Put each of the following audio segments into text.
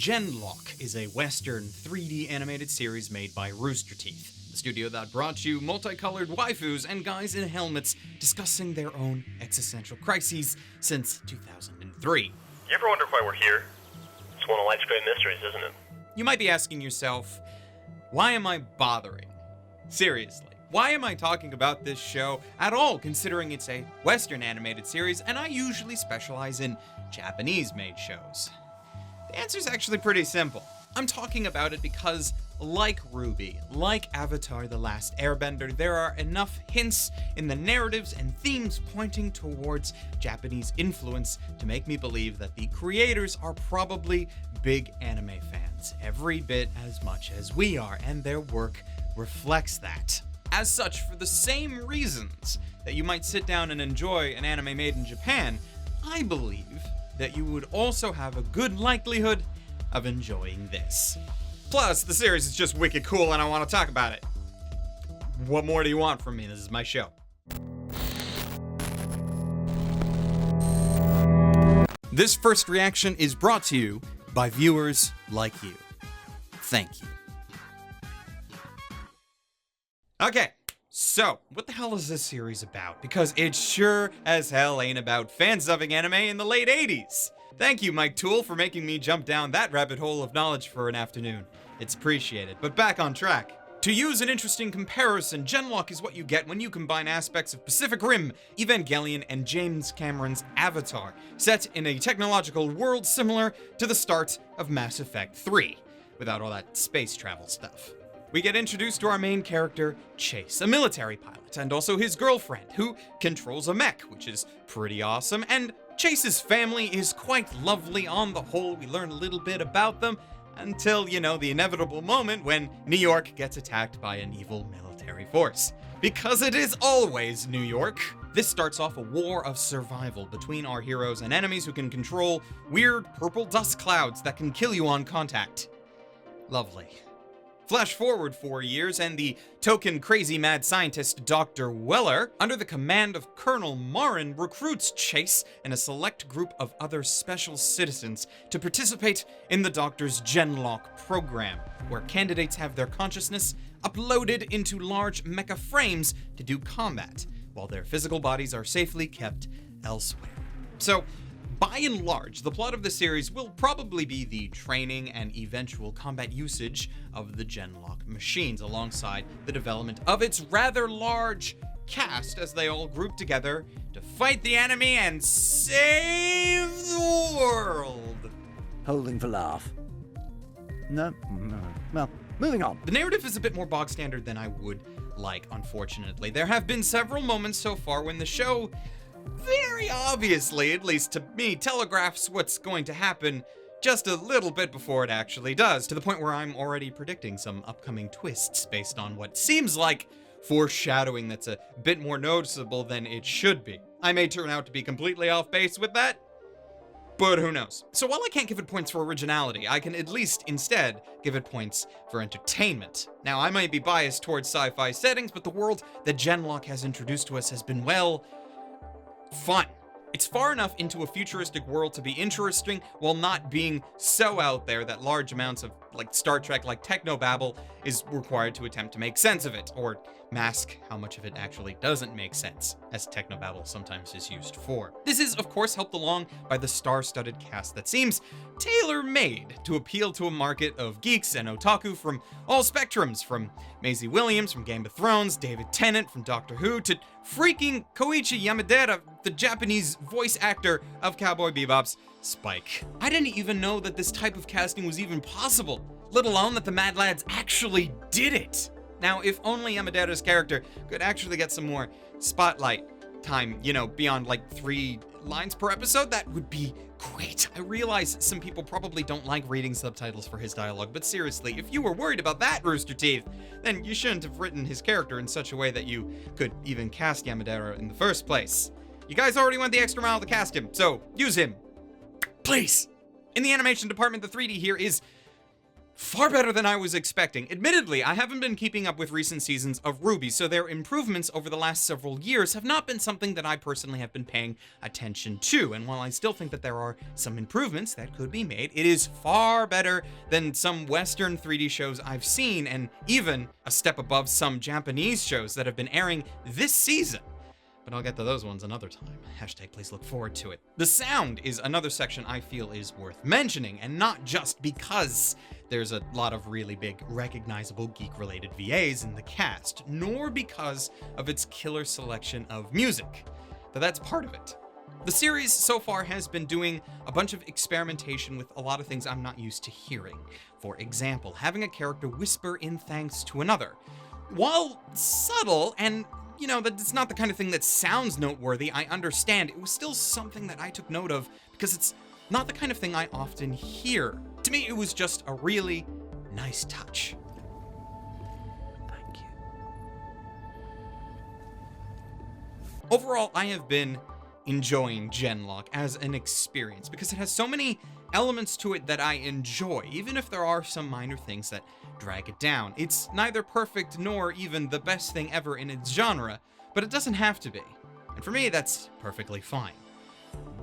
Genlock is a Western 3D animated series made by Rooster Teeth, the studio that brought you multicolored waifus and guys in helmets discussing their own existential crises since 2003. You ever wonder why we're here? It's one of life's great mysteries, isn't it? You might be asking yourself, why am I bothering? Seriously, why am I talking about this show at all, considering it's a Western animated series and I usually specialize in Japanese-made shows? The answer's actually pretty simple. I'm talking about it because, like Ruby, like Avatar: The Last Airbender, there are enough hints in the narratives and themes pointing towards Japanese influence to make me believe that the creators are probably big anime fans, every bit as much as we are, and their work reflects that. As such, for the same reasons that you might sit down and enjoy an anime made in Japan, I believe that you would also have a good likelihood of enjoying this. Plus, the series is just wicked cool and I want to talk about it. What more do you want from me? This is my show. This first reaction is brought to you by viewers like you. Thank you. Okay, so what the hell is this series about? Because it sure as hell ain't about fan-subbing anime in the late 80s. Thank you, Mike Toole, for making me jump down that rabbit hole of knowledge for an afternoon. It's appreciated, but back on track. To use an interesting comparison, Genlock is what you get when you combine aspects of Pacific Rim, Evangelion, and James Cameron's Avatar, set in a technological world similar to the start of Mass Effect 3, without all that space travel stuff. We get introduced to our main character, Chase, a military pilot, and also his girlfriend, who controls a mech, which is pretty awesome, and Chase's family is quite lovely on the whole. We learn a little bit about them, until, the inevitable moment when New York gets attacked by an evil military force. Because it is always New York. This starts off a war of survival between our heroes and enemies who can control weird purple dust clouds that can kill you on contact. Lovely. Flash forward 4 years, and the token crazy mad scientist Dr. Weller, under the command of Colonel Marin, recruits Chase and a select group of other special citizens to participate in the Doctor's Genlock program, where candidates have their consciousness uploaded into large mecha frames to do combat, while their physical bodies are safely kept elsewhere. So, by and large, the plot of the series will probably be the training and eventual combat usage of the Genlock machines, alongside the development of its rather large cast as they all group together to fight the enemy and save the world. Holding for laugh. No. Well, moving on. The narrative is a bit more bog standard than I would like, unfortunately. There have been several moments so far when the show very obviously, at least to me, telegraphs what's going to happen just a little bit before it actually does, to the point where I'm already predicting some upcoming twists based on what seems like foreshadowing that's a bit more noticeable than it should be. I may turn out to be completely off base with that, but who knows. So while I can't give it points for originality, I can at least instead give it points for entertainment. Now, I might be biased towards sci-fi settings, but the world that Genlock has introduced to us has been, well, fun. It's far enough into a futuristic world to be interesting while not being so out there that large amounts of, Star Trek, technobabble is required to attempt to make sense of it, or mask how much of it actually doesn't make sense, as technobabble sometimes is used for. This is, of course, helped along by the star-studded cast that seems tailor-made to appeal to a market of geeks and otaku from all spectrums, from Maisie Williams from Game of Thrones, David Tennant from Doctor Who, to freaking Koichi Yamadera, the Japanese voice actor of Cowboy Bebop's Spike. I didn't even know that this type of casting was even possible, let alone that the Mad Lads actually did it. Now, if only Yamadera's character could actually get some more spotlight time, beyond 3 lines per episode, that would be great. I realize some people probably don't like reading subtitles for his dialogue, but seriously, if you were worried about that, Rooster Teeth, then you shouldn't have written his character in such a way that you could even cast Yamadera in the first place. You guys already went the extra mile to cast him, so use him. Please. In the animation department, the 3D here is far better than I was expecting. Admittedly, I haven't been keeping up with recent seasons of RWBY, so their improvements over the last several years have not been something that I personally have been paying attention to. And while I still think that there are some improvements that could be made, it is far better than some Western 3D shows I've seen, and even a step above some Japanese shows that have been airing this season. But I'll get to those ones another time. Hashtag please look forward to it. The sound is another section I feel is worth mentioning, and not just because there's a lot of really big, recognizable geek-related VAs in the cast, nor because of its killer selection of music, but that's part of it. The series so far has been doing a bunch of experimentation with a lot of things I'm not used to hearing. For example, having a character whisper in thanks to another. While subtle and that it's not the kind of thing that sounds noteworthy, I understand. It was still something that I took note of because it's not the kind of thing I often hear. To me, it was just a really nice touch. Thank you. Overall, I have been enjoying Genlock as an experience because it has so many elements to it that I enjoy, even if there are some minor things that drag it down. It's neither perfect nor even the best thing ever in its genre, but it doesn't have to be. And for me, that's perfectly fine.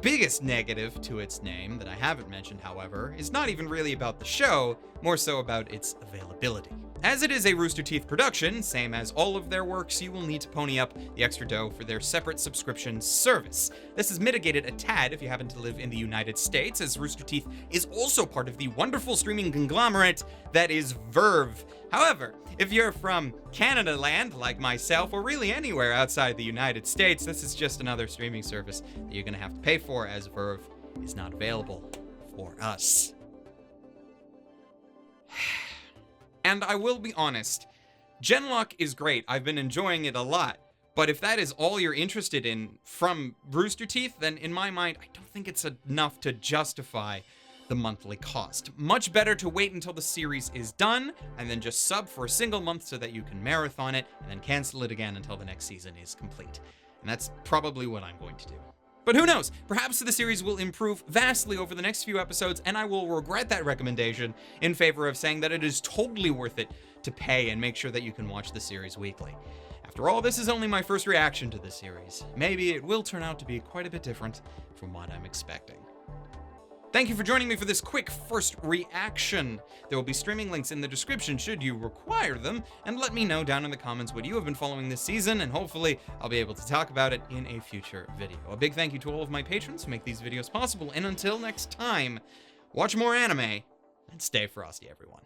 Biggest negative to its name that I haven't mentioned, however, is not even really about the show, more so about its availability. As it is a Rooster Teeth production, same as all of their works, you will need to pony up the extra dough for their separate subscription service. This is mitigated a tad if you happen to live in the United States, as Rooster Teeth is also part of the wonderful streaming conglomerate that is Verve. However, if you're from Canada land, like myself, or really anywhere outside the United States, this is just another streaming service that you're gonna have to pay for, as Verve is not available for us. And I will be honest, Genlock is great. I've been enjoying it a lot. But if that is all you're interested in from Rooster Teeth, then in my mind, I don't think it's enough to justify the monthly cost. Much better to wait until the series is done and then just sub for a single month so that you can marathon it and then cancel it again until the next season is complete. And that's probably what I'm going to do. But who knows? Perhaps the series will improve vastly over the next few episodes, and I will regret that recommendation in favor of saying that it is totally worth it to pay and make sure that you can watch the series weekly. After all, this is only my first reaction to the series. Maybe it will turn out to be quite a bit different from what I'm expecting. Thank you for joining me for this quick first reaction. There will be streaming links in the description should you require them, and let me know down in the comments what you have been following this season, and hopefully I'll be able to talk about it in a future video. A big thank you to all of my patrons who make these videos possible, and until next time, watch more anime, and stay frosty, everyone.